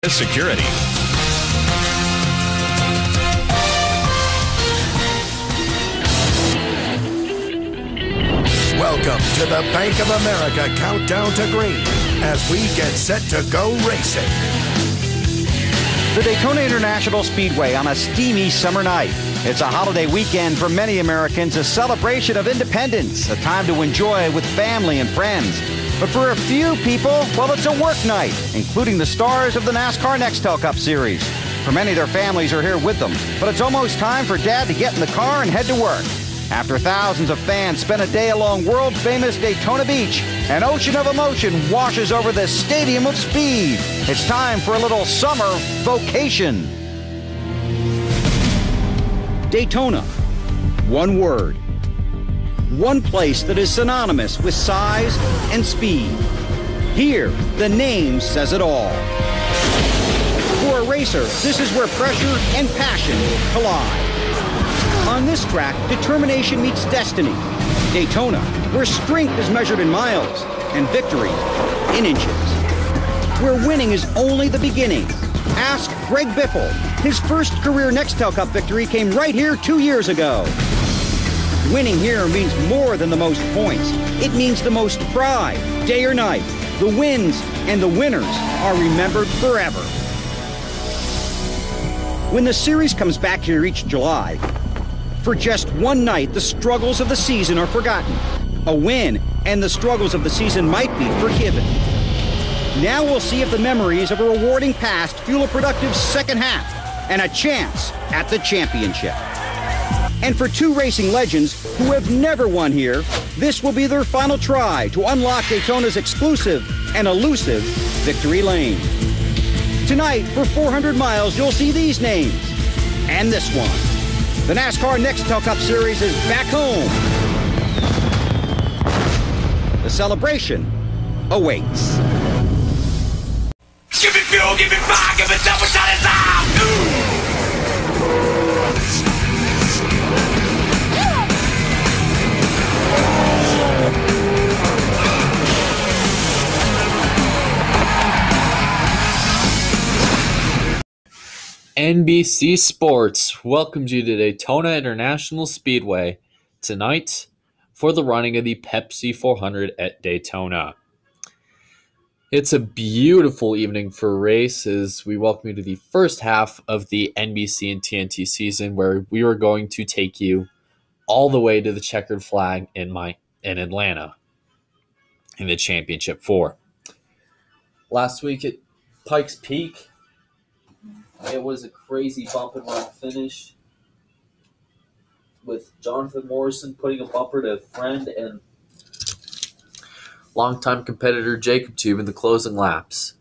Security. Welcome to the Bank of America Countdown to Green as we get set to go racing. The Daytona International Speedway on a steamy summer night. It's a holiday weekend for many Americans, a celebration of independence, a time to enjoy with family and friends. But for a few people, well, it's a work night, including the stars of the NASCAR NEXTEL Cup Series. For many, their families are here with them, but it's almost time for Dad to get in the car and head to work. After thousands of fans spend a day along world-famous Daytona Beach, an ocean of emotion washes over the Stadium of Speed. It's time for a little summer vacation. Daytona. One word. One place that is synonymous with size and speed. Here, the name says it all. For a racer, this is where pressure and passion collide. On this track, determination meets destiny. Daytona, where strength is measured in miles and victory in inches. Where winning is only the beginning. Ask Greg Biffle. His first career NEXTEL Cup victory came right here 2 years ago. Winning here means more than the most points. It means the most pride, day or night. The wins and the winners are remembered forever. When the series comes back here each July, for just one night, the struggles of the season are forgotten. A win and the struggles of the season might be forgiven. Now we'll see if the memories of a rewarding past fuel a productive second half and a chance at the championship. And for two racing legends who have never won here, this will be their final try to unlock Daytona's exclusive and elusive victory lane. Tonight, for 400 miles, you'll see these names and this one. The NASCAR NEXTEL Cup Series is back home. The celebration awaits. Give me fuel, give me fire, give me double shot and NBC Sports welcomes you to Daytona International Speedway tonight for the running of the Pepsi 400 at Daytona. It's a beautiful evening for races. We welcome you to the first half of the NBC and TNT season, where we are going to take you all the way to the checkered flag in Atlanta in the Championship 4. Last week at Pikes Peak, it was a crazy bump and run finish with Jonathan Morrison putting a bumper to friend and longtime competitor Jacob Tube in the closing laps.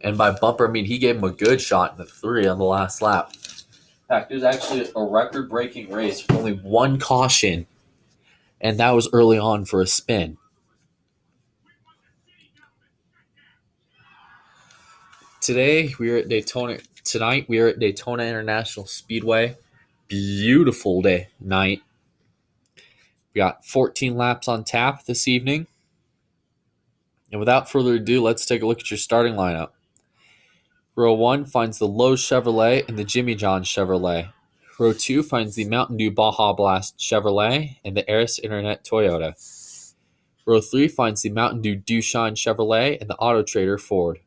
And by bumper, I mean he gave him a good shot in the 3 on the last lap. In fact, it was actually a record-breaking race with only one caution, and that was early on for a spin. Tonight we are at Daytona International Speedway. Beautiful night. We got 14 laps on tap this evening. And without further ado, let's take a look at your starting lineup. Row 1 finds the Lowe's Chevrolet and the Jimmy John Chevrolet. Row 2 finds the Mountain Dew Baja Blast Chevrolet and the Aris Internet Toyota. Row 3 finds the Mountain Dew Dooshine Chevrolet and the Auto Trader Ford.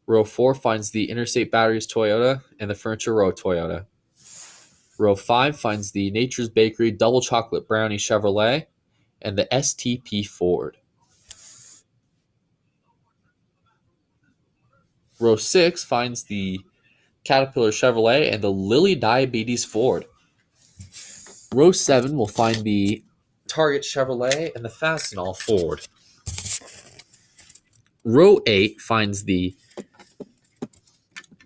Row 4 finds the Interstate Batteries Toyota and the Furniture Row Toyota. Row 5 finds the Nature's Bakery Double Chocolate Brownie Chevrolet and the STP Ford. Row 6 finds the Caterpillar Chevrolet and the Lilly Diabetes Ford. Row 7 will find the Target Chevrolet and the Fastenal Ford. Row 8 finds the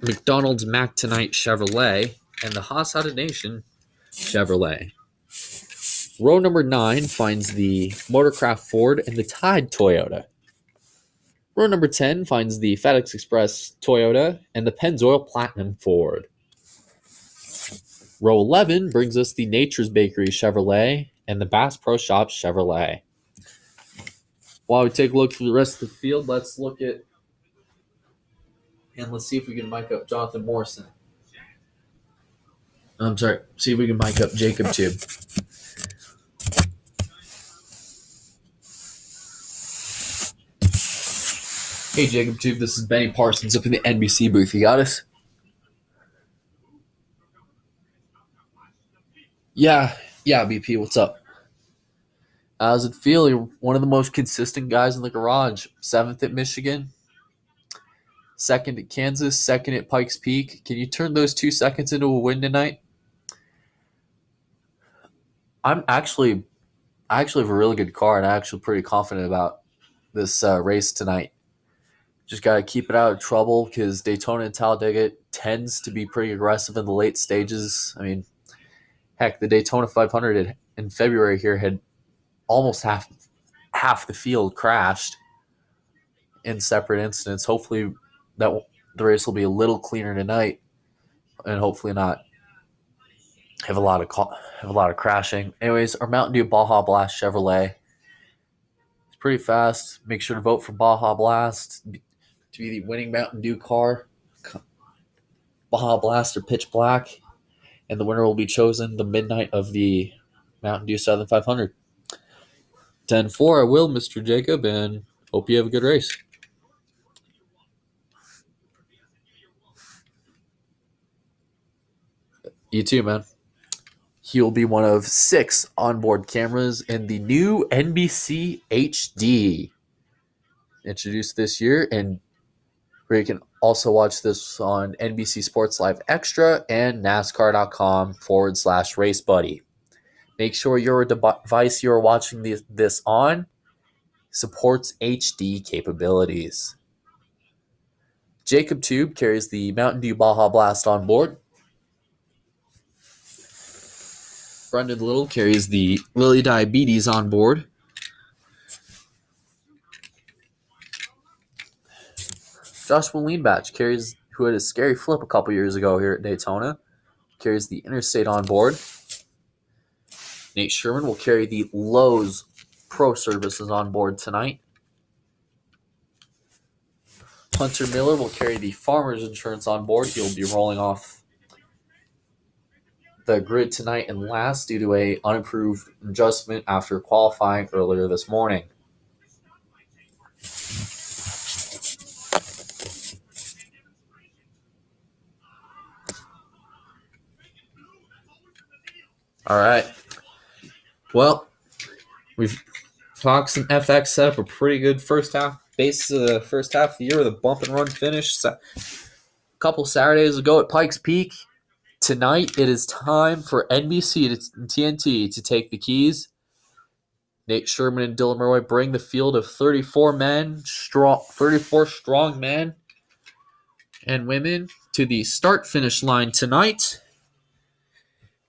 McDonald's Mac Tonight Chevrolet and the Haas Nation Chevrolet. Row number 9 finds the Motorcraft Ford and the Tide Toyota. Row number 10 finds the FedEx Express Toyota and the Pennzoil Platinum Ford. Row 11 brings us the Nature's Bakery Chevrolet and the Bass Pro Shops Chevrolet. While we take a look through the rest of the field, let's see if we can mic up Jonathan Morrison. I'm sorry, see if we can mic up Jacob Tube. Hey, Jacob Tube, this is Benny Parsons up in the NBC booth. You got us? Yeah, BP, what's up? How's it feel? You're one of the most consistent guys in the garage. 7th at Michigan, 2nd at Kansas, 2nd at Pikes Peak. Can you turn those 2 seconds into a win tonight? I actually have a really good car, and I'm actually pretty confident about this race tonight. Just got to keep it out of trouble because Daytona and Talladega tends to be pretty aggressive in the late stages. I mean, heck, the Daytona 500 in February here had almost half the field crashed in separate incidents. Hopefully that the race will be a little cleaner tonight, and hopefully not have a lot of crashing. Anyways, our Mountain Dew Baja Blast Chevrolet, it's pretty fast. Make sure to vote for Baja Blast to be the winning Mountain Dew car. Baja Blast or Pitch Black, and the winner will be chosen the midnight of the Mountain Dew Southern 500. 10-4, I will, Mr. Jacob, and hope you have a good race. You too, man. He will be one of 6 onboard cameras in the new NBC HD, introduced this year, and where you can also watch this on NBC Sports Live Extra and NASCAR.com/Race Buddy. Make sure your device you are watching this on supports HD capabilities. Jacob Tube carries the Mountain Dew Baja Blast on board. Brendan Little carries the Lily Diabetes on board. Joshua Leanbatch who had a scary flip a couple years ago here at Daytona, carries the Interstate on board. Nate Sherman will carry the Lowe's Pro Services on board tonight. Hunter Miller will carry the Farmers Insurance on board. He'll be rolling off the grid tonight and last due to a unapproved adjustment after qualifying earlier this morning. All right. Well, we've talked some FX, set up a pretty good first half first half of the year with a bump and run finish. A couple Saturdays ago at Pikes Peak. Tonight it is time for NBC and TNT to take the keys. Nate Sherman and Dylan Murray bring the field of 34 strong men and women to the start-finish line tonight.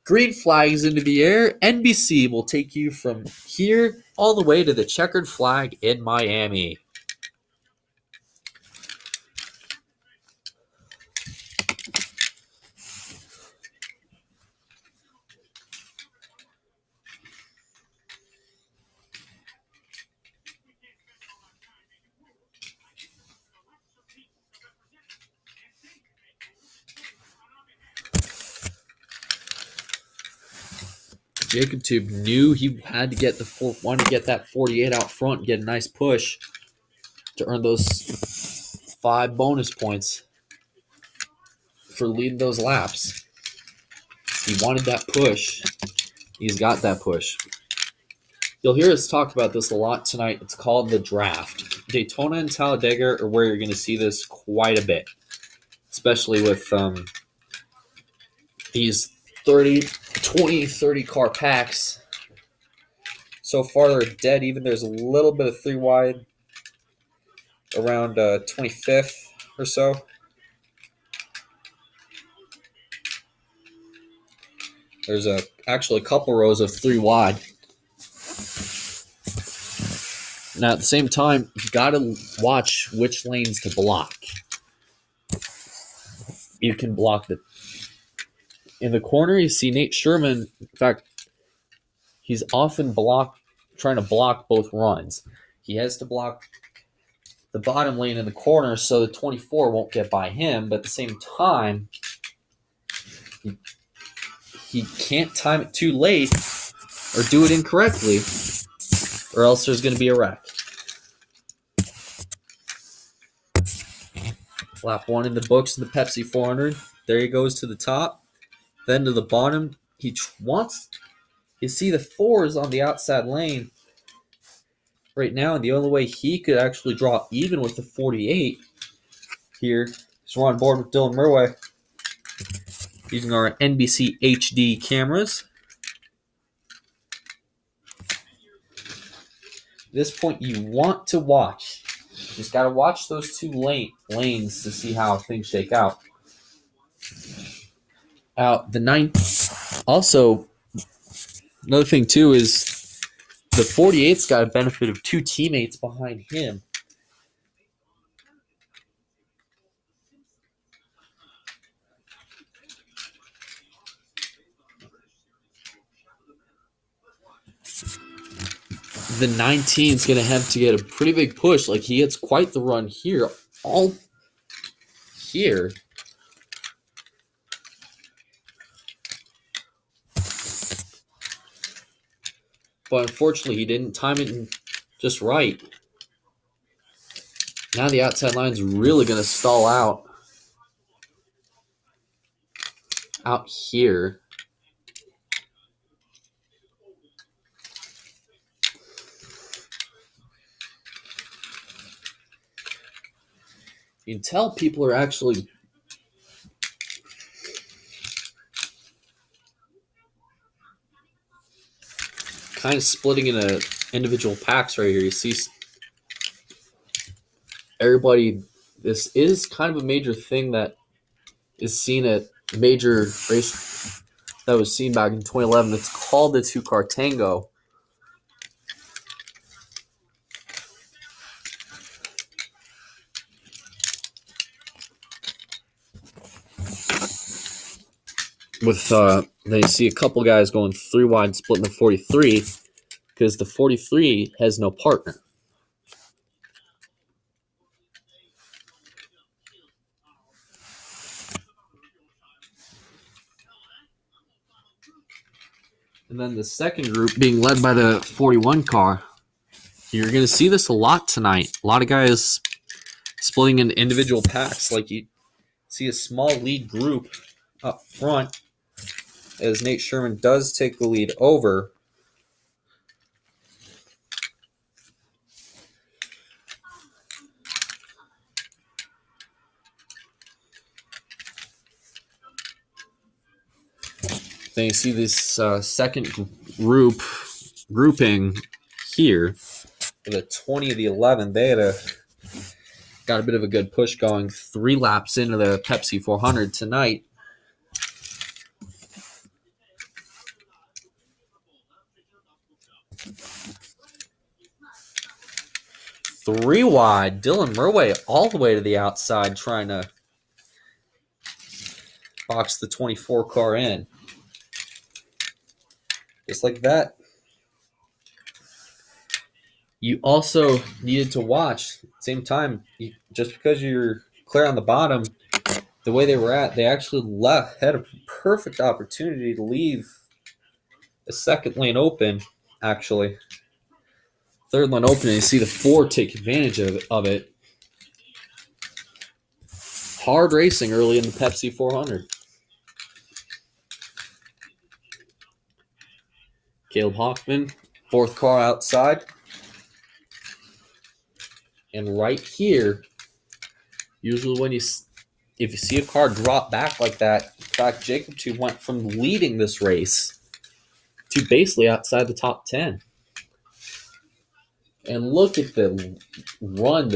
Green flags into the air. NBC will take you from here all the way to the checkered flag in Miami. Jacob Tube knew he had to get wanted to get that 48 out front and get a nice push to earn those 5 bonus points for leading those laps. He wanted that push. He's got that push. You'll hear us talk about this a lot tonight. It's called the draft. Daytona and Talladega are where you're going to see this quite a bit, especially with these 30 car packs. So far they're dead even. There's a little bit of 3 wide around 25th or so. There's actually a couple rows of 3 wide. Now at the same time, you got to watch which lanes to block. You can block in the corner, you see Nate Sherman. In fact, he's often trying to block both runs. He has to block the bottom lane in the corner so the 24 won't get by him, but at the same time, he can't time it too late or do it incorrectly, or else there's going to be a wreck. Lap 1 in the books in the Pepsi 400. There he goes to the top. Then to the bottom. He wants... You see the 4s on the outside lane right now, and the only way he could actually draw even with the 48 here is we're on board with Dylan Murway using our NBC HD cameras. At this point, you want to watch. You just got to watch those two lanes to see how things shake out. The 9th. Also, another thing too is the 48's got a benefit of 2 teammates behind him. The 19's going to have to get a pretty big push. Like, he gets quite the run here. All here. But unfortunately, he didn't time it just right. Now the outside line's really going to stall out here. You can tell people are actually kind of splitting into individual packs right here. You see everybody. This is kind of a major thing that is seen at major race that was seen back in 2011. It's called the 2-car tango. With then you see a couple guys going 3 wide, splitting the 43 because the 43 has no partner. And then the second group being led by the 41 car. You're going to see this a lot tonight. A lot of guys splitting into individual packs. Like you see a small lead group up front as Nate Sherman does take the lead over. Then you see this second grouping here. For the 20 of the 11, they had got a bit of a good push going 3 laps into the Pepsi 400 tonight. Three wide, Dylan Murway all the way to the outside trying to box the 24 car in. Just like that. You also needed to watch, at the same time, just because you're clear on the bottom, the way they were at, they actually had a perfect opportunity to leave the second lane open, actually. Third lane open, and you see the 4 take advantage of it. Hard racing early in the Pepsi 400. Caleb Hoffman, 4th car outside. And right here, usually when if you see a car drop back like that, in fact, Jacob 2 went from leading this race to basically outside the top 10. And look at the run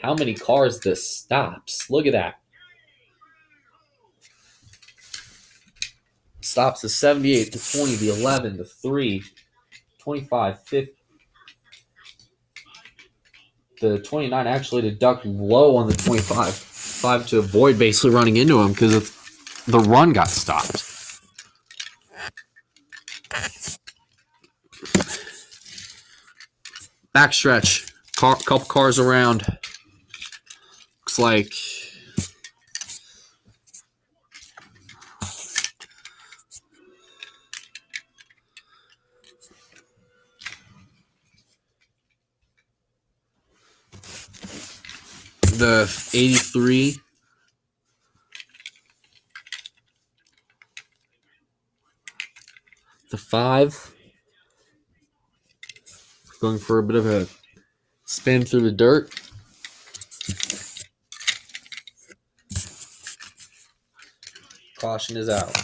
how many cars this stops. Look at that. Stops the 78, the 20, the 11, the 3, 25, 50. The 29 actually to duck low on the 25 to avoid basically running into him because the run got stopped. Backstretch. Couple cars around. Looks like the 83. The 5. Going for a bit of a spin through the dirt. Caution is out.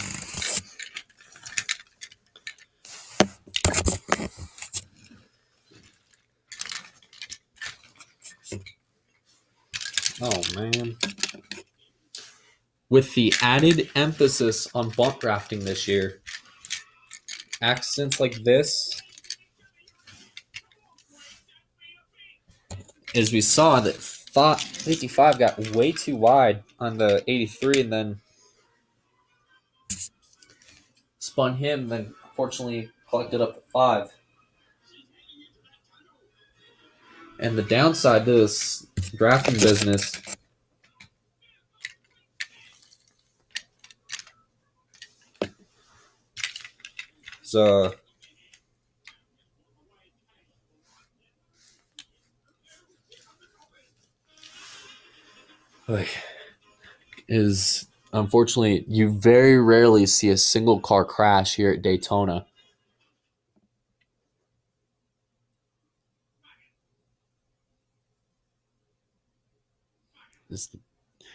Oh, man. With the added emphasis on bump drafting this year, accidents like this, as we saw that 55 got way too wide on the 83 and then spun him, then fortunately collected up the 5. And the downside to this drafting business is unfortunately you very rarely see a single car crash here at Daytona.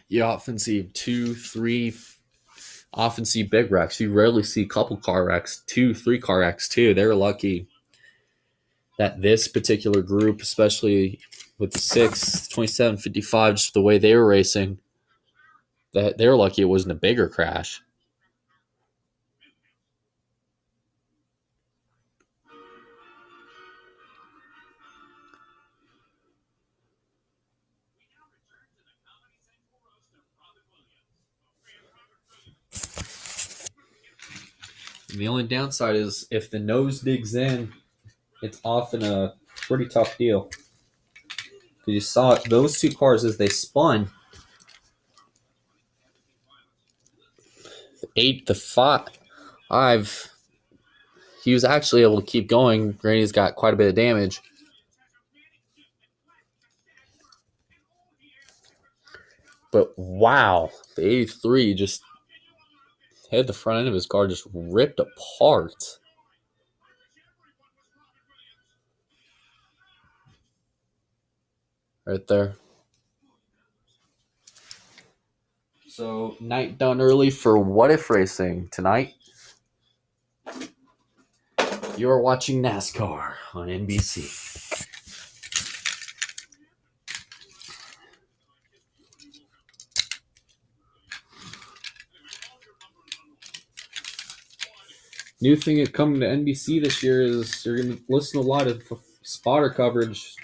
You often see 2, 3, often see big wrecks. You rarely see a couple car wrecks, 2, 3 car wrecks too. They're lucky that this particular group, especially with the 6, 27, 55, just the way they were racing, that they're lucky it wasn't a bigger crash. And the only downside is if the nose digs in, it's often a pretty tough deal. You saw those 2 cars as they spun. The 5, he was actually able to keep going. Granted, he's got quite a bit of damage. But wow, the 83 just had the front end of his car just ripped apart. Right there. So, night done early for What If Racing tonight. You're watching NASCAR on NBC. New thing coming to NBC this year is you're going to listen to a lot of spotter coverage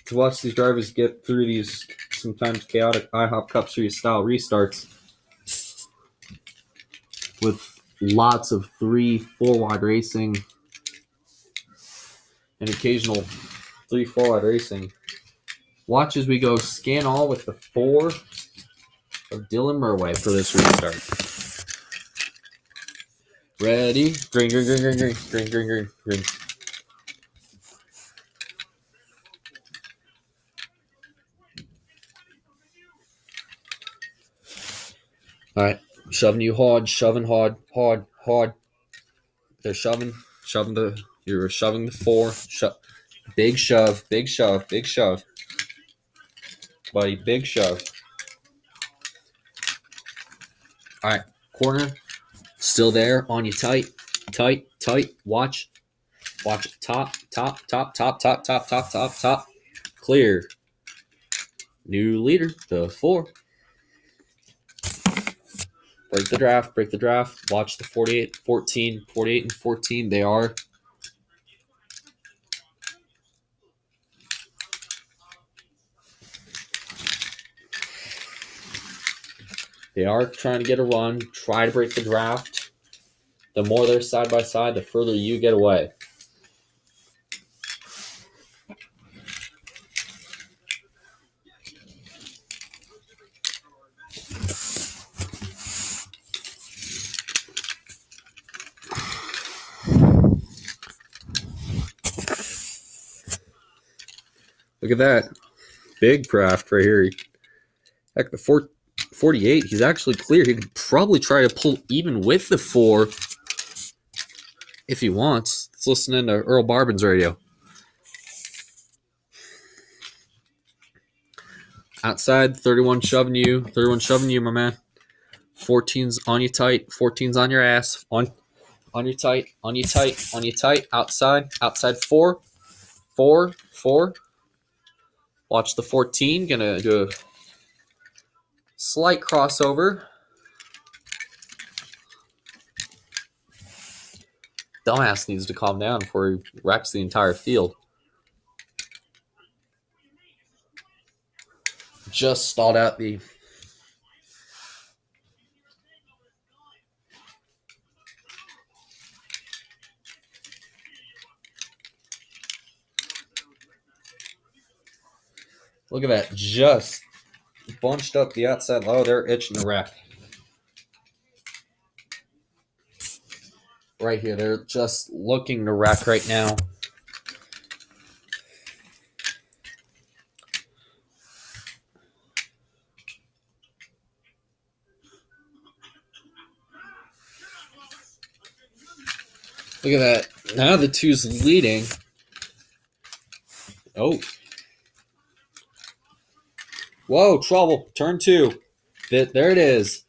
to watch these drivers get through these sometimes chaotic IHOP Cup Series style restarts with lots of 3, 4 wide racing and occasional 3, 4 wide racing. Watch as we go scan all with the 4 of Dylan Murway for this restart. Ready? Green, green, green, green, green, green, green, green, green. All right, shoving you hard, shoving hard, hard, hard. They're shoving you're shoving the 4. Big shove, big shove, big shove. Buddy, big shove. All right, corner, still there, on you tight, tight, tight. Watch it, top, top, top, top, top, top, top, top, top. Clear. New leader, the 4. Break the draft, break the draft. Watch the 48, 14, 48 and 14. They are trying to get a run, try to break the draft. The more they're side by side, the further you get away. Look at that. Big craft right here. Heck, the 448, he's actually clear. He could probably try to pull even with the 4 if he wants. Let's listen in to Earl Barbin's radio. Outside, 31 shoving you. 31 shoving you, my man. 14's on you tight. 14's on your ass. On you tight. On you tight. On you tight. Outside. Outside 4. 4. 4. Watch the 14. Gonna do a slight crossover. Dumbass needs to calm down before he wrecks the entire field. Just stalled out the look at that. Just bunched up the outside. Oh, they're itching to wreck. Right here. They're just looking to wreck right now. Look at that. Now the 2's leading. Oh. Whoa, trouble. Turn 2. There it is.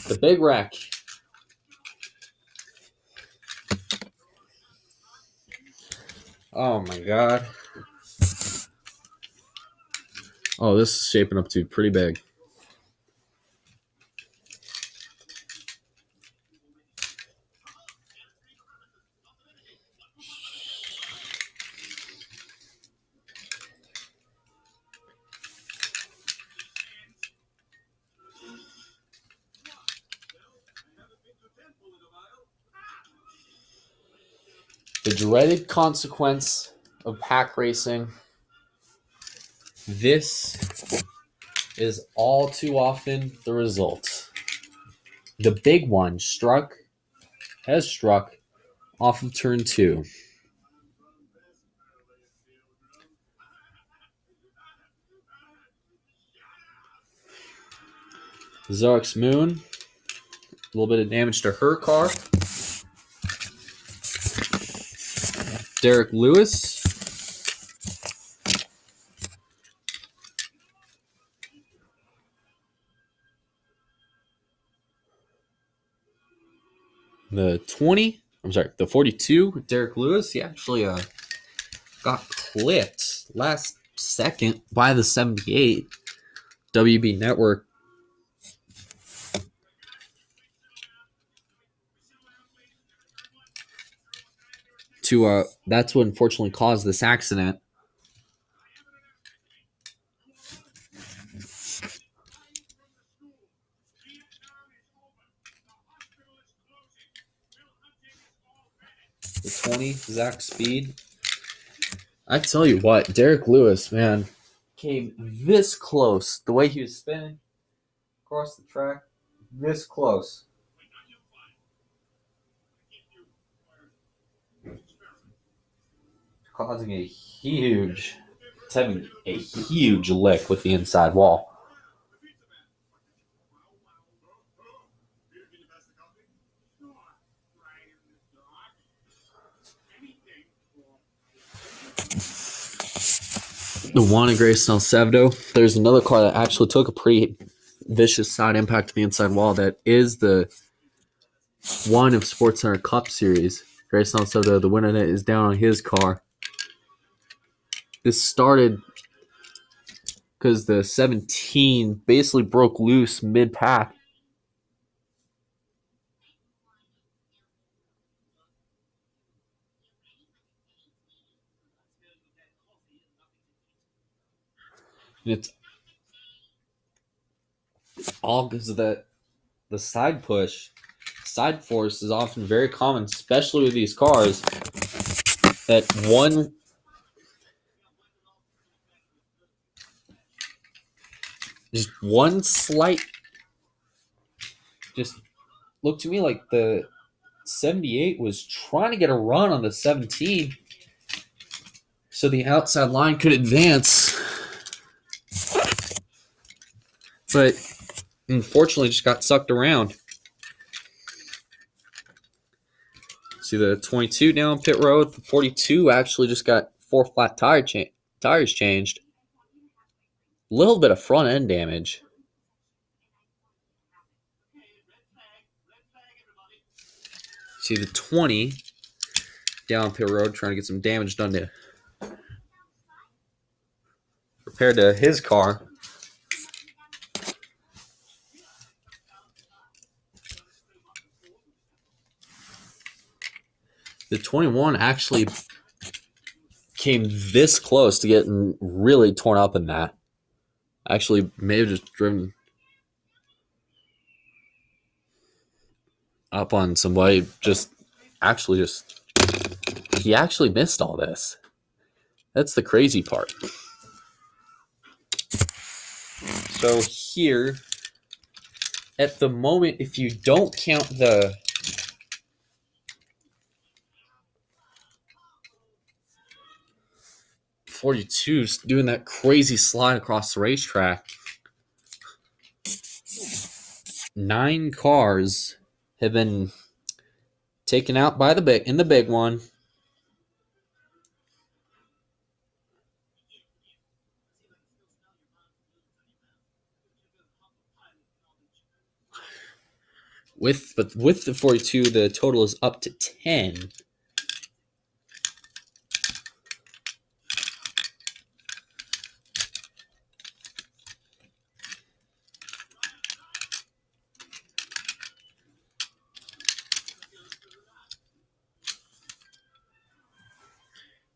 The big wreck. Oh, my God. Oh, this is shaping up to be pretty big. The dreaded consequence of pack racing. This is all too often the result. The big one has struck off of turn 2. Zark's Moon. A little bit of damage to her car. Derek Lewis. The 42, Derek Lewis, he actually got clipped last second by the 78 WB Network. That's what unfortunately caused this accident. The 20, Zach Speed. I tell you what, Derek Lewis, man, came this close. The way he was spinning across the track, this close. Causing it's having a huge lick with the inside wall. The Juan Grace Salcedo. There's another car that actually took a pretty vicious side impact to the inside wall. That is the one of Sports Center Cup Series. Grace Salcedo, the winner that is down on his car. This started because the 17 basically broke loose mid-pack. It's all because of the side push. Side force is often very common, especially with these cars. That one slight, just looked to me like the 78 was trying to get a run on the 17. so the outside line could advance, but unfortunately just got sucked around. See the 22 down pit road. The 42 actually just got 4 flat tires changed. A little bit of front end damage. See the 20 down pit road trying to get some damage done to repair to his car. The 21 actually came this close to getting really torn up in that. Actually, may have just driven up on somebody. He actually missed all this. That's the crazy part. So here, at the moment, if you don't count the 42's doing that crazy slide across the racetrack, 9 cars have been taken out by the big one. With the 42, the total is up to 10.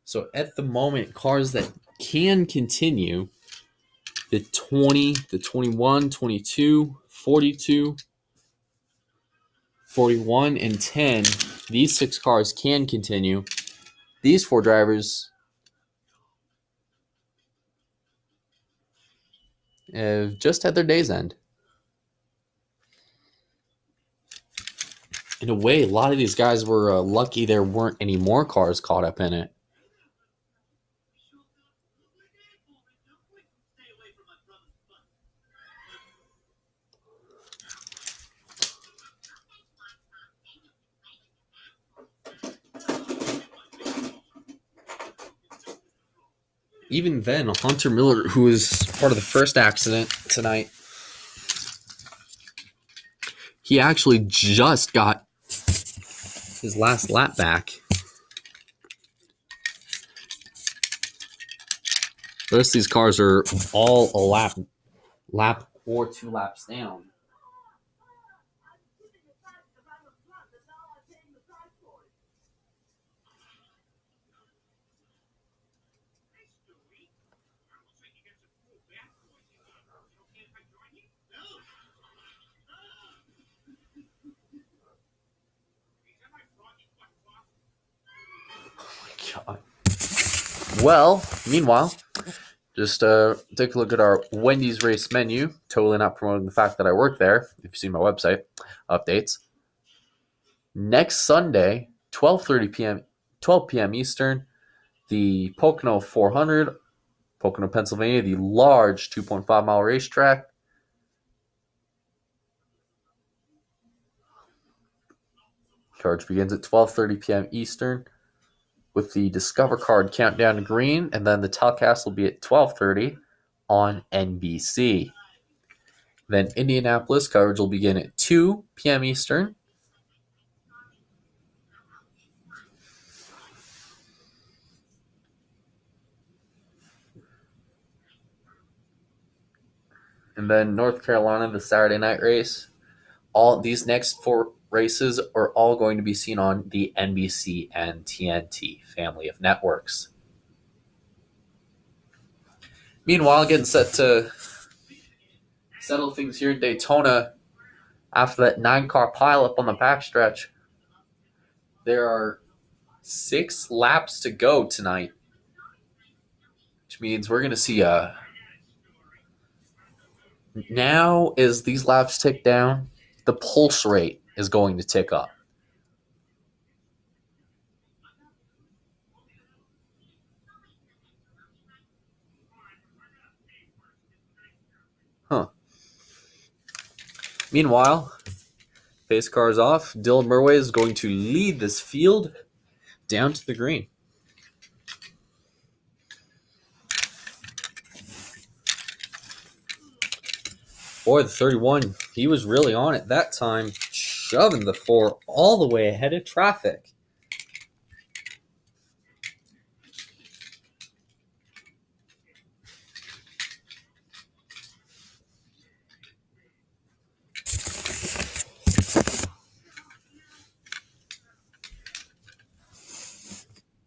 So at the moment, cars that can continue, the 20, the 21, 22, 42, 41, and 10, these 6 cars can continue. These 4 drivers have just had their day's end. In a way, a lot of these guys were lucky there weren't any more cars caught up in it. Even then, Hunter Miller, who was part of the first accident tonight, he actually just got his last lap back. The rest of these cars are all a lap or 2 laps down. Well, meanwhile, just take a look at our Wendy's race menu. Totally not promoting the fact that I work there. If you've seen my website updates. Next Sunday, 12 p.m. Eastern, the Pocono 400, Pocono, Pennsylvania, the large 2.5-mile racetrack. Charge begins at 12:30 p.m. Eastern with the Discover Card countdown to green, and then the telecast will be at 12:30 on NBC. Then Indianapolis coverage will begin at 2 p.m. Eastern. And then North Carolina, the Saturday night race. All these next 4 races are all going to be seen on the NBC and TNT family of networks. Meanwhile, getting set to settle things here in Daytona after that 9-car pileup on the backstretch. There are 6 laps to go tonight, which means we're going to see now as these laps tick down, the pulse rate is going to tick up. Meanwhile, pace cars off. Dylan Murway is going to lead this field down to the green. Boy, the 31, he was really on it that time, shoving the 4 all the way ahead of traffic.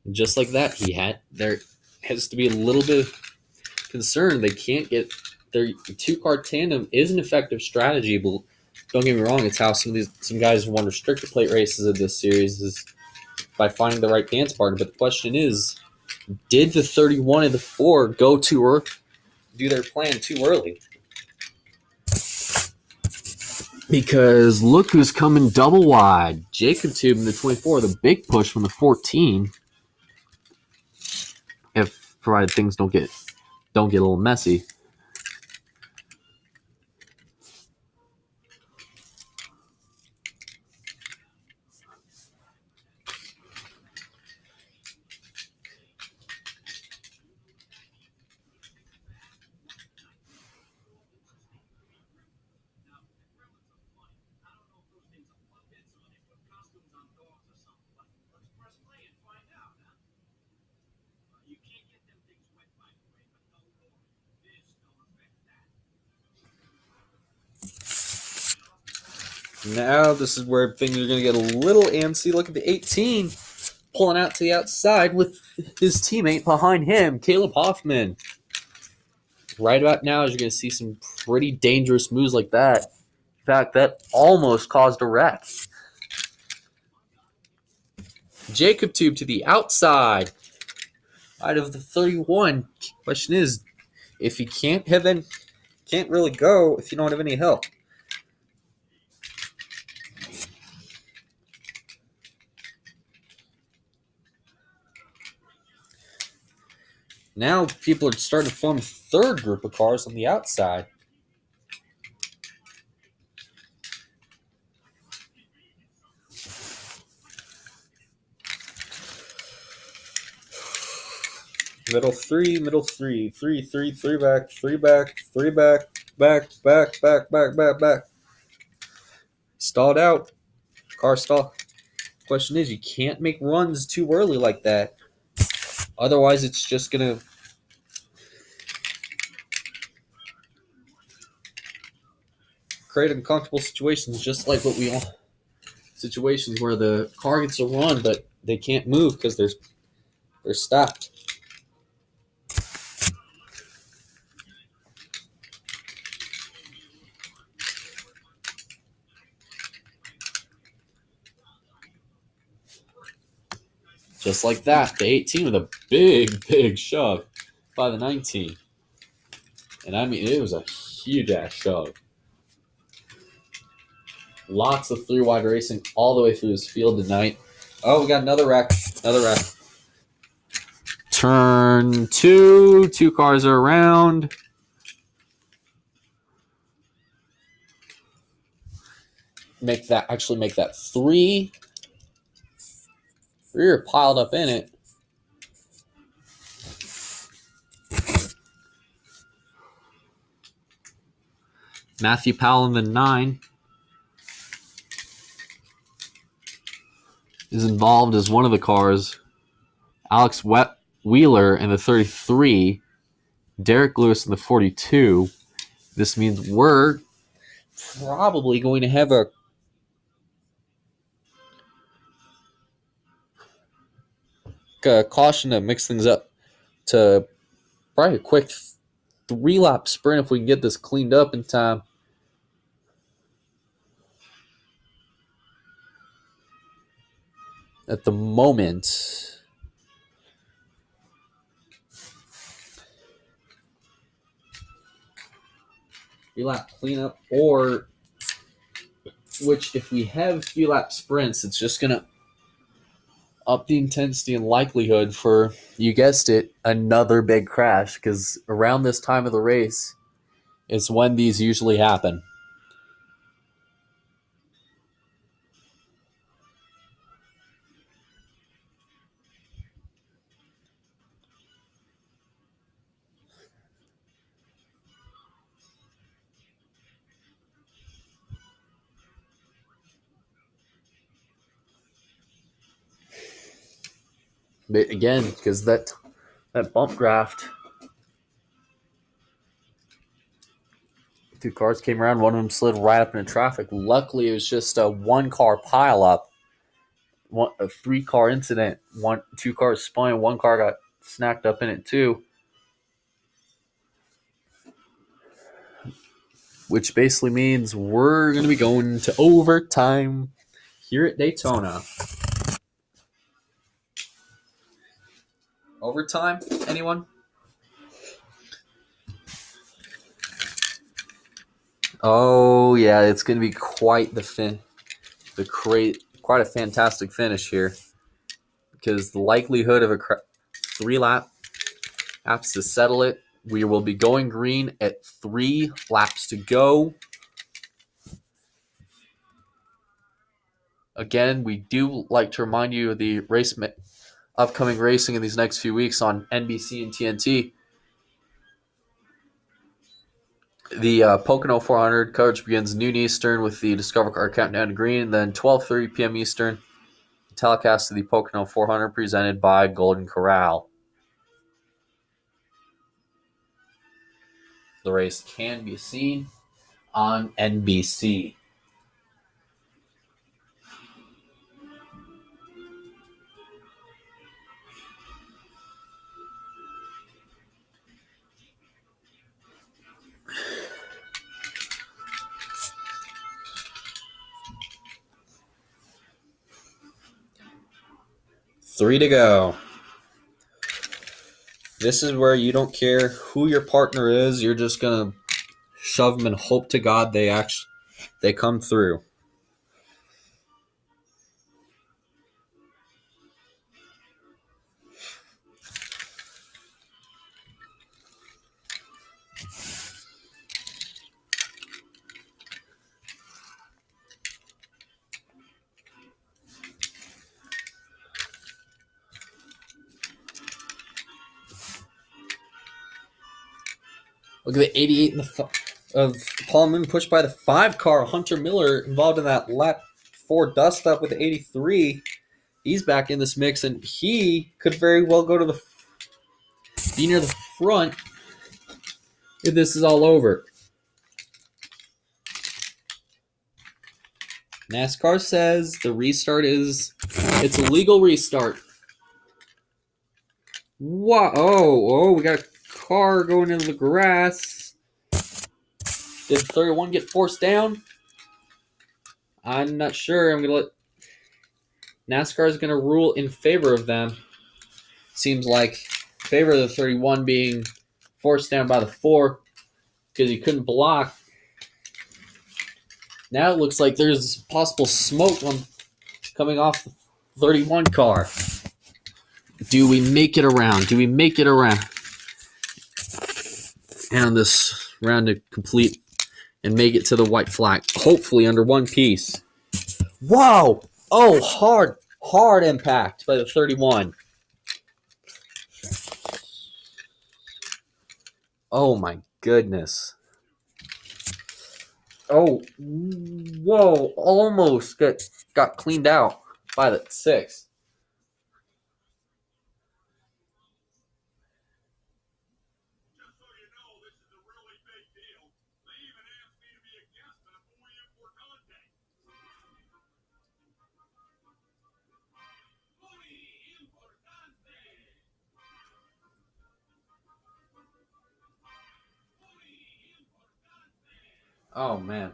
Just like that, there has to be a little bit of concern. They can't get their 2-car tandem is an effective strategy, but don't get me wrong, it's how some guys who won restrictor plate races of this series is by finding the right dance partner. But the question is, did the 31 and the 4 go too early, do their plan too early? Because look who's coming double wide. Jacob Tube in the 24, the big push from the 14. If provided things don't get a little messy. Now this is where things are going to get a little antsy. Look at the 18 pulling out to the outside with his teammate behind him, Caleb Hoffman. Right about now, you're going to see some pretty dangerous moves like that. In fact, that almost caused a wreck. Jacob Tube to the outside. Out of the 31. Question is, if you can't really go if you don't have any help. Now people are starting to form a third group of cars on the outside. Middle three, three back. Stalled out. Car stall. Question is, you can't make runs too early like that. Otherwise, it's just going to create uncomfortable situations, just like what we all situations where the car gets a run, but they can't move because they're stopped. Just like that, the 18 with a big shove by the 19. And I mean, it was a huge-ass shove. Lots of 3-wide racing all the way through this field tonight. Oh, we got another wreck. Turn 2. 2 cars are around. Make that 3. 3 are piled up in it. Matthew Powell in the 9 is involved as one of the cars. Alex Wheeler in the 33. Derek Lewis in the 42. This means we're probably going to have a caution to mix things up to probably a quick 3-lap sprint if we can get this cleaned up in time. At the moment, three-lap cleanup, or which if we have 3-lap sprints, it's just going to up the intensity and likelihood for, you guessed it, another big crash, because around this time of the race is when these usually happen. But again, because that bump draft, 2 cars came around. One of them slid right up into traffic. Luckily, it was just a 1-car pileup. A 3-car incident. 2 cars spun. 1 car got snacked up in it too. Which basically means we're going to be going to overtime here at Daytona. Overtime? Anyone? Oh yeah, it's going to be quite quite a fantastic finish here, because the likelihood of a 3 laps to settle it. We will be going green at 3 laps to go. Again, we do like to remind you of the upcoming racing in these next few weeks on NBC and TNT. The Pocono 400 coverage begins noon Eastern with the Discover Car Countdown to Green, then 12:30 p.m. Eastern, telecast of the Pocono 400 presented by Golden Corral. The race can be seen on NBC. Three to go. This is where you don't care who your partner is. You're just going to shove them and hope to God they come through. Look at the 88 of Paul Moon pushed by the 5-car. Hunter Miller involved in that lap 4 dust-up with the 83. He's back in this mix, and he could very well go to be near the front if this is all over. NASCAR says the restart it's a legal restart. Wow! Oh, we got a car going into the grass. Did 31 get forced down? I'm not sure. I'm gonna let NASCAR is gonna rule in favor of them. Seems like favor of the 31 being forced down by the 4 because he couldn't block. Now it looks like there's possible smoke coming off the 31 car. Do we make it around? Do we make it around? And this round to complete and make it to the white flag. Hopefully under one piece. Wow! Oh, hard impact by the 31. Oh my goodness. Oh, whoa, almost got cleaned out by the 6. Oh, man.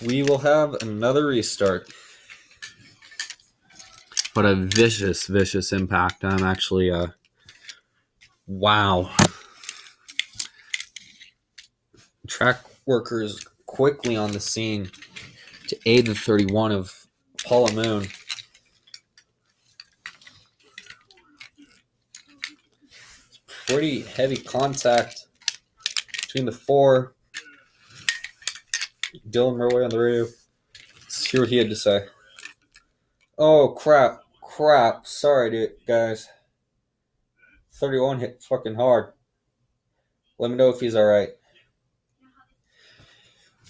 We will have another restart. But a vicious impact. I'm actually, wow. Track workers quickly on the scene to aid the 31 of Paula Moon. Pretty heavy contact between the four. Dylan Murray on the radio. Let's hear what he had to say. Oh, crap. Sorry, dude, guys. 31 hit fucking hard. Let me know if he's alright.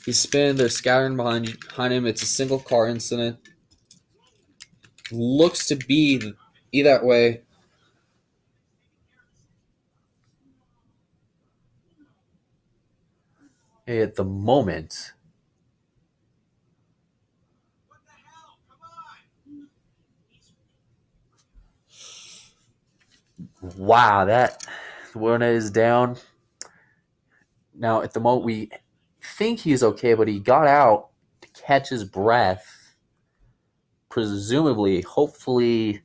He's spinning. They're scattering behind him. It's a single car incident. Looks to be that way. Hey, at the moment. Wow, that one is down. Now, at the moment, we think he's okay, but he got out to catch his breath. Presumably, hopefully,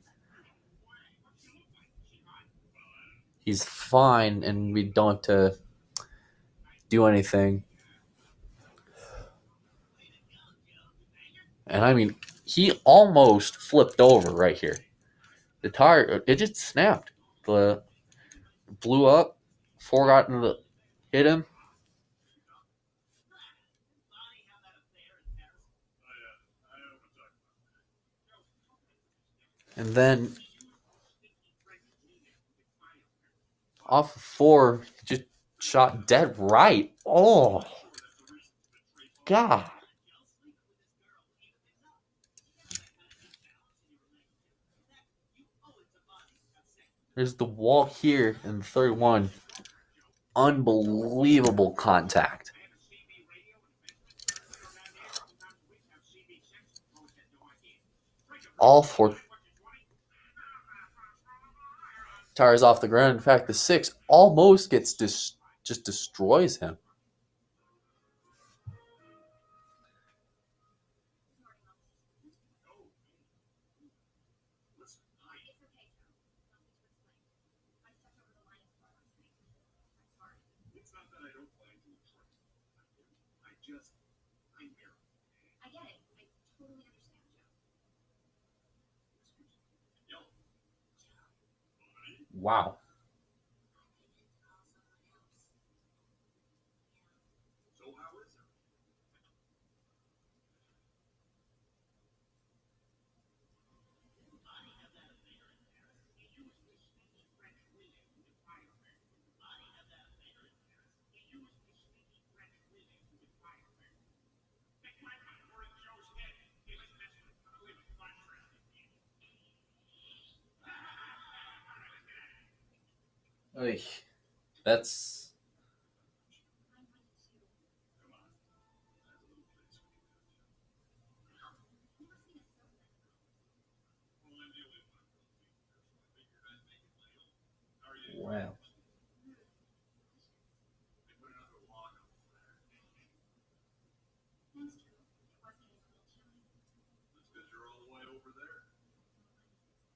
he's fine and we don't have to do anything. And I mean, he almost flipped over right here. The tire, it just snapped. The blew up. Forgot to hit him. And then off of 4, just shot dead right. Oh, God. There's the wall here in 31. Unbelievable contact. All 4 tires off the ground. In fact, the 6 almost gets just destroys him. Wow. Oy, that's wow.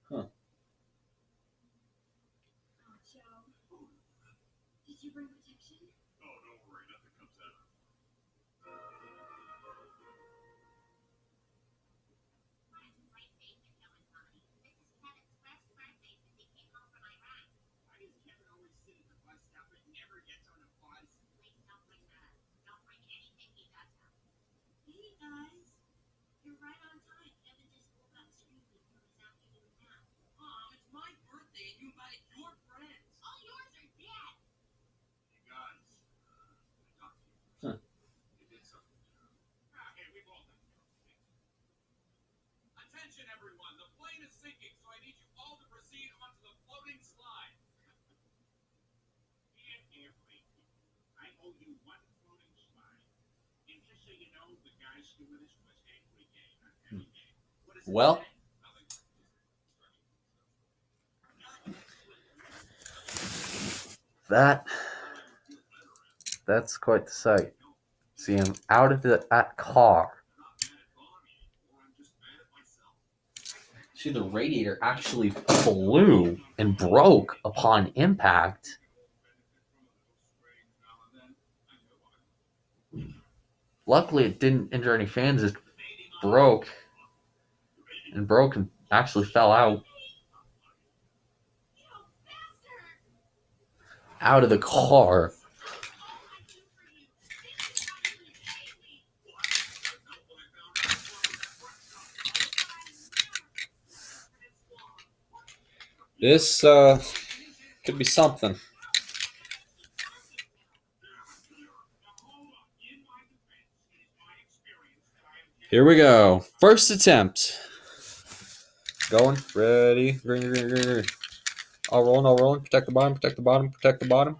Huh. Did you bring protection? Oh, don't worry, nothing comes out of it. What a great day for killing Tommy. This is Kevin's first birthday since he came home from Iraq. Why does Kevin always sit at the bus stop and never gets on a bus? Please don't bring that. Don't bring anything he does up. Hey guys, you're right on time. Kevin just woke up screaming from his afternoon nap. Mom, it's my birthday and you invited your friends. All yours are dead. Attention everyone, the plane is sinking, so I need you all to proceed onto the floating slide. And I owe you one floating slide. And just so you know, the guy stewardess was angry gay. Well, that's quite the sight. See him out of that car. See, the radiator actually flew and broke upon impact. Luckily, it didn't injure any fans. It broke. And actually fell out of the car. This could be something. Here we go. First attempt. Going. Ready. Green. All rolling. Protect the bottom. Protect the bottom. Protect the bottom.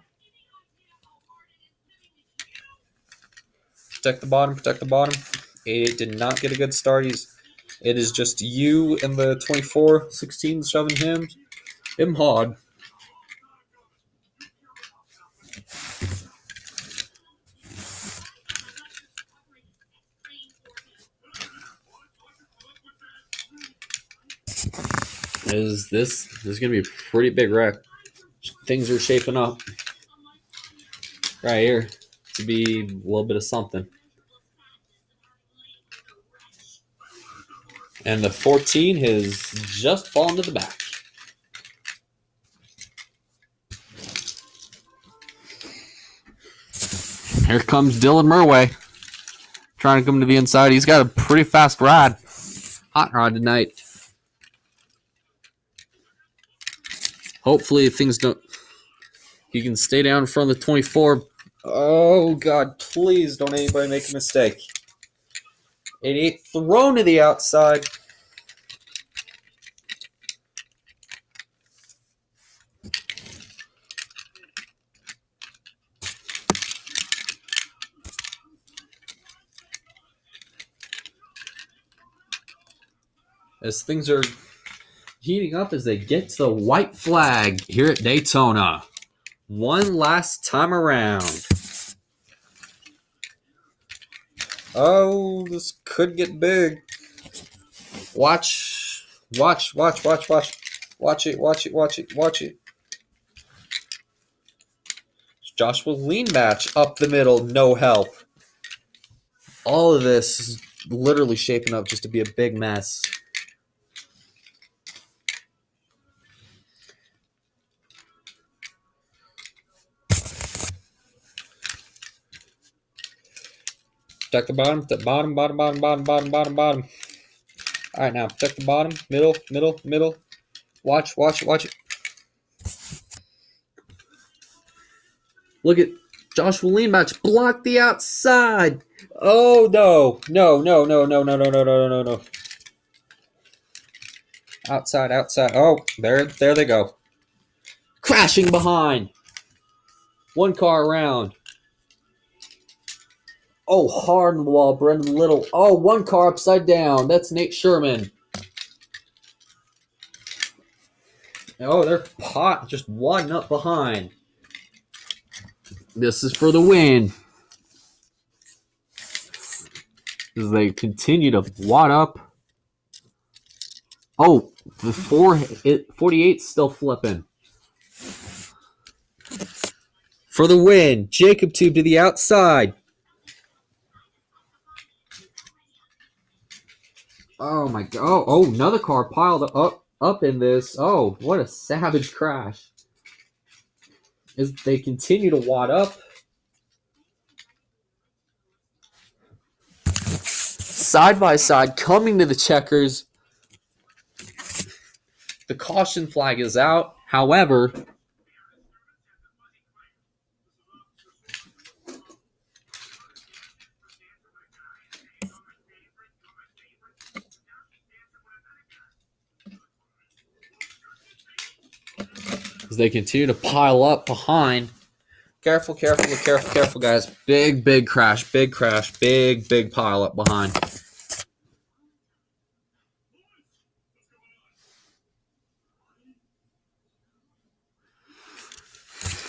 Protect the bottom. Protect the bottom. It did not get a good start. It is just you and the 24-16 shoving him hard. This is gonna be a pretty big wreck. Things are shaping up right here to be a little bit of something. And the 14 has just fallen to the back. Here comes Dylan Murway, trying to come to the inside. He's got a pretty fast ride. Hot rod tonight. Hopefully things don't... He can stay down in front of the 24. Oh, God, please don't anybody make a mistake. 88 thrown to the outside. As things are heating up as they get to the white flag here at Daytona. One last time around. Oh, this could get big. Watch it. Joshua Leanbatch up the middle, no help. All of this is literally shaping up just to be a big mess. Protect the bottom. All right, now protect the bottom, middle. Watch it. Look at Joshua Leanbatch block the outside. Oh no. Outside. Oh, there they go. Crashing behind. One car around. Oh, hard in the wall, Brendan Little. Oh, one car upside down. That's Nate Sherman. Oh, they're just wadding up behind. This is for the win. As they continue to wad up. Oh, the 48's still flipping. For the win, Jacob Tube to the outside. Oh my God! Oh, another car piled up in this. Oh, what a savage crash! As they continue to wad up, side by side, coming to the checkers. The caution flag is out. However, as they continue to pile up behind. Careful, guys. Big crash. Big pile up behind.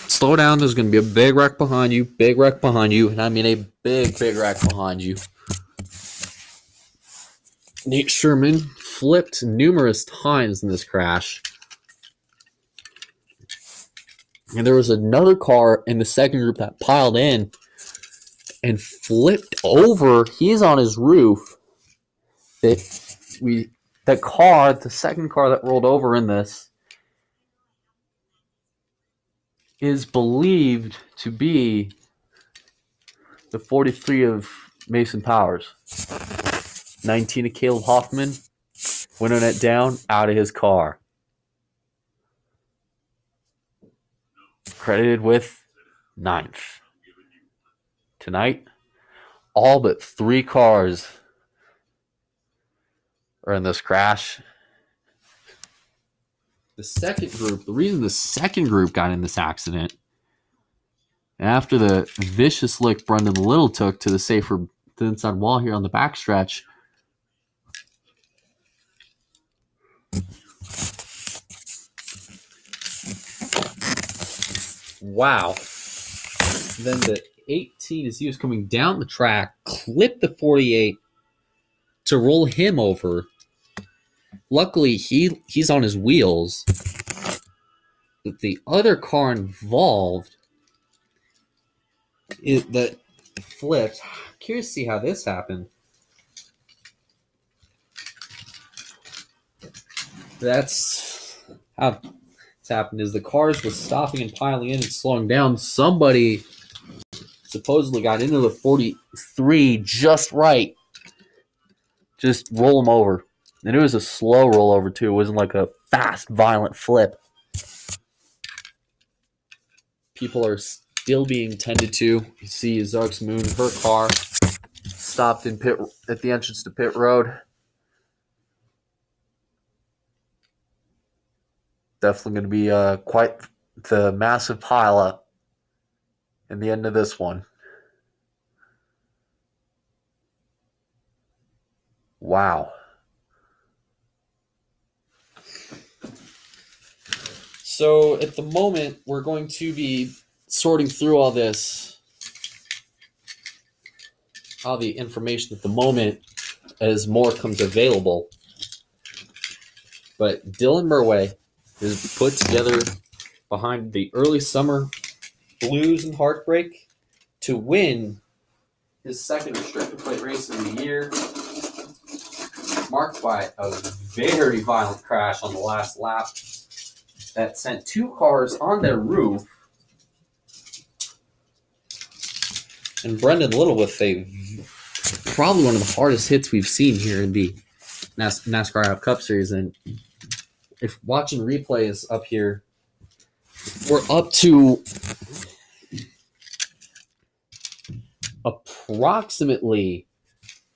Slow down. There's going to be a big wreck behind you. And I mean a big wreck behind you. Nate Sherman flipped numerous times in this crash. And there was another car in the second group that piled in. and flipped over. He's on his roof. The second car that rolled over in this is believed to be the 43 of Mason Powers. 19 of Caleb Hoffman, winning it down out of his car. Credited with 9th. Tonight, all but 3 cars are in this crash. The reason the second group got in this accident, after the vicious lick Brendan Little took to the inside wall here on the backstretch, wow. Then the 18, as he was coming down the track, clipped the 48 to roll him over. Luckily, he's on his wheels. But the other car involved that flipped. Curious to see how this happened. That's how it's happened. Is the cars were stopping and piling in and slowing down. Somebody supposedly got into the 43 just right. Just roll him over. And it was a slow rollover, too. It wasn't like a fast, violent flip. People are still being tended to. You see Zark's Moon, her car, stopped in at the entrance to pit road. Definitely going to be quite the massive pileup in the end of this one. Wow. So at the moment, we're going to be sorting through all the information at the moment as more comes available. But Dylan Murway is put together behind the early summer blues and heartbreak to win his second restricted plate race of the year, marked by a very violent crash on the last lap that sent 2 cars on their roof. And Brendan Little with probably one of the hardest hits we've seen here in the NASCAR Ihop Cup Series. And if watching replays up here, we're up to approximately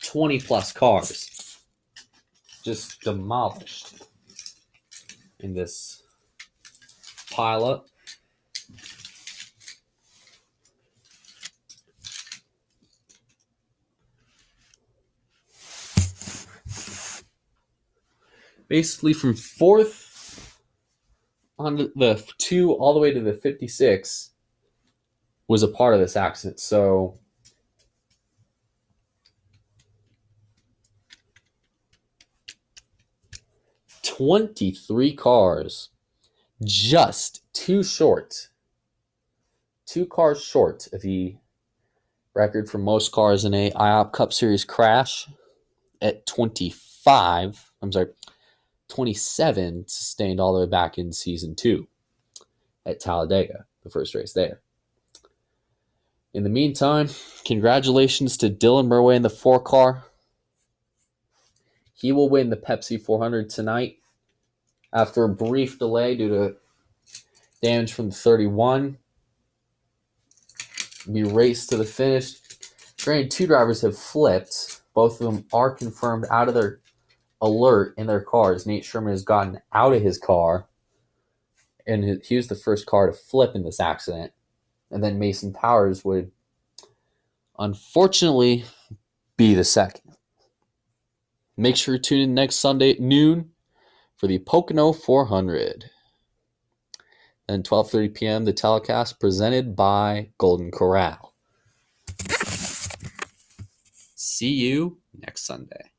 20 plus cars just demolished in this pileup. Basically from 4th on the 2 all the way to the 56 was a part of this accident. So $23 cars, just 2 cars short of the record for most cars in a Ihop Cup Series crash at 27 sustained all the way back in Season 2 at Talladega, the first race there. In the meantime, congratulations to Dylan Murway in the 4 car. He will win the Pepsi 400 tonight after a brief delay due to damage from the 31. We race to the finish. Granted, 2 drivers have flipped. Both of them are confirmed out of their alert in their cars. Nate Sherman has gotten out of his car, and he was the first car to flip in this accident. And then Mason Powers would unfortunately be the second. Make sure to tune in next Sunday at noon for the Pocono 400. And 12:30 p.m. the telecast presented by Golden Corral. See you next Sunday.